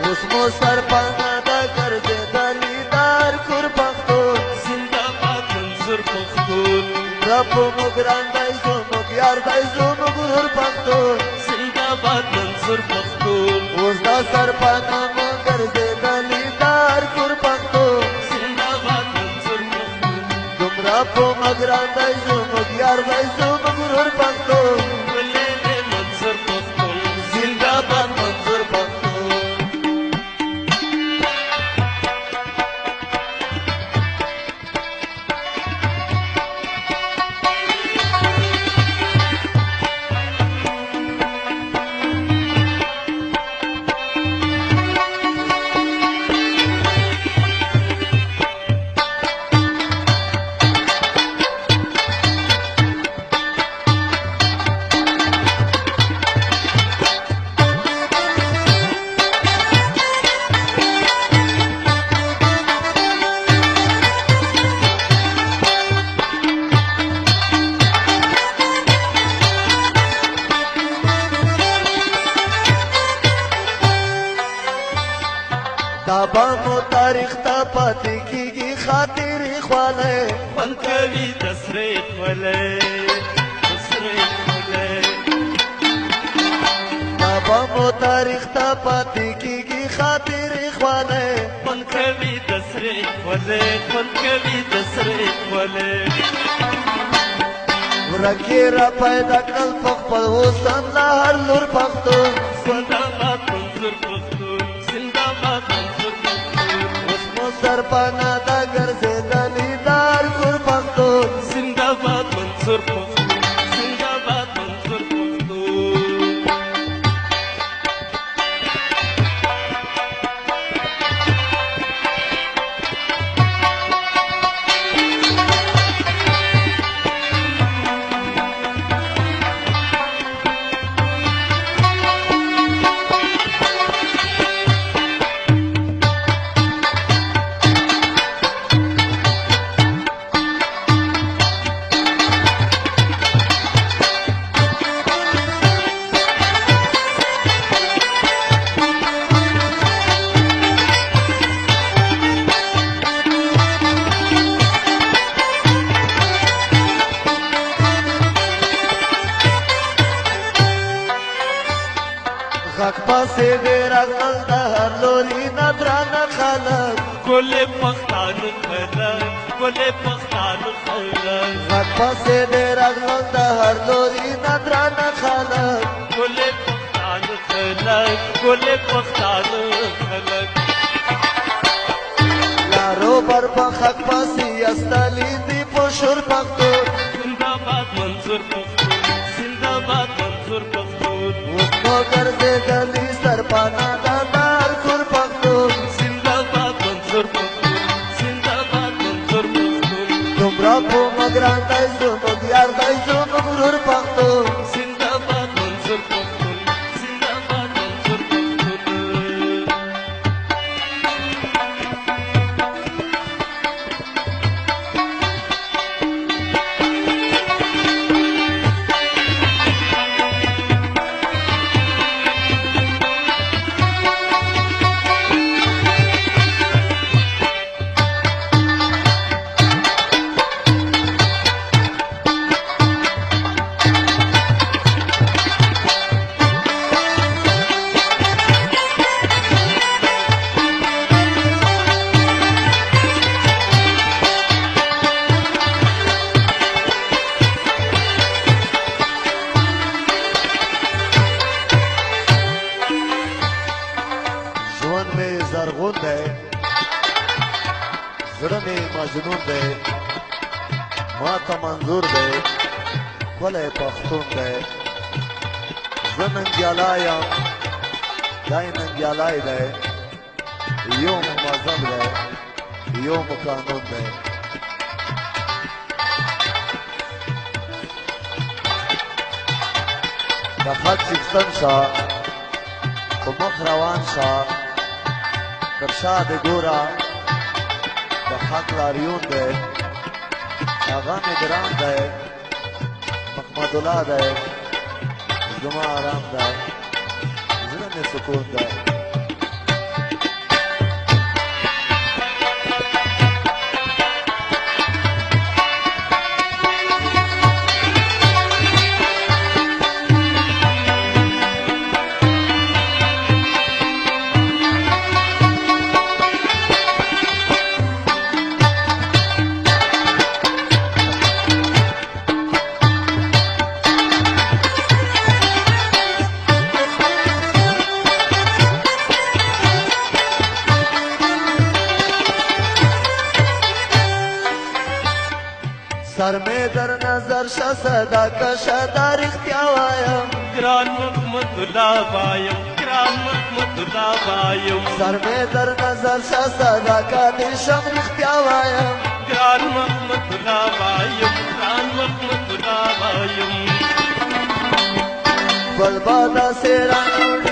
اوس مو سرپانا دا ګرځېدلي دار کور پښتون زنده باد منظور پښتون دا په مو ګران دی زموږ یار دی زموږ ورور پښتون زنده باد منظور پښتون اوس دا سرپانا مو ګرځېدلي دار کور پښتون زنده باد منظور پښتون دومره په مو ګران دی زموږ یار دی زموږ ورور پښتون ولې دې منظور پښتون زنده باد منظور پښتون دا به مو تاریخ ته پاتې کېږي خاطرې خواله خوند کوي تسریت ولې تسریت ولې دا به مو تاریخ ته پاتې کېږي خاطرې خواله خوند کوي تسریت ولې خوند کوي تسریت ولې ورکې را پیدا کړل په خپل وطن له هر لور پښتون زنده باد منظور پښتون زنده باد منظور پښتون اوس مو سرپانا دا ګرځېدلي دار کور پښتون زنده باد منظور پښتون زنده باد منظور پښتون غږ پسې دې راغلل د هر لوري نه درانه خلک ګل پښتانه خلک ګل پښتانه خلک غږ پسې دې راغلل د هر لوري نه درانه خلک ګل پښتانه خلک ګل پښتانه خلک لارو بر په حق پسې استلی دي په شور پښتون زنده باد منظور پښتون زنده باد منظور پښتون اوس مو ګرځېدلي سرپانا دا دار کور پښتون زنده باد منظور پښتون زنده باد منظور پښتون دومره په مو ګران دی زموږ یار دی زموږ ورور پښتون زنده باد منظور پښتون زنده باد منظور پښتون ژوند مې زرغون دی زړه مې مجنون دی ما ته منظور دی ښکلی پښتون دی زه ننګیالی یم دی ننګیالی دی یو مو مذهب دی یو مو قانون دی د خط چښتن شه په مخ روان شه تر شا دې ګوره د حق لاریون دی هغه مې ګران دی محمد الله دی زما آرام دی زړه مې سکون دی سر می در نظر شه صدا کشه در اختیا وایم ګران محمد الله وایم ګران محمد الله وایم سر می در نظر شه صدا کده شم اختیا وایم ګران محمد الله وایم ګران محمد الله وایم بل بادا سیران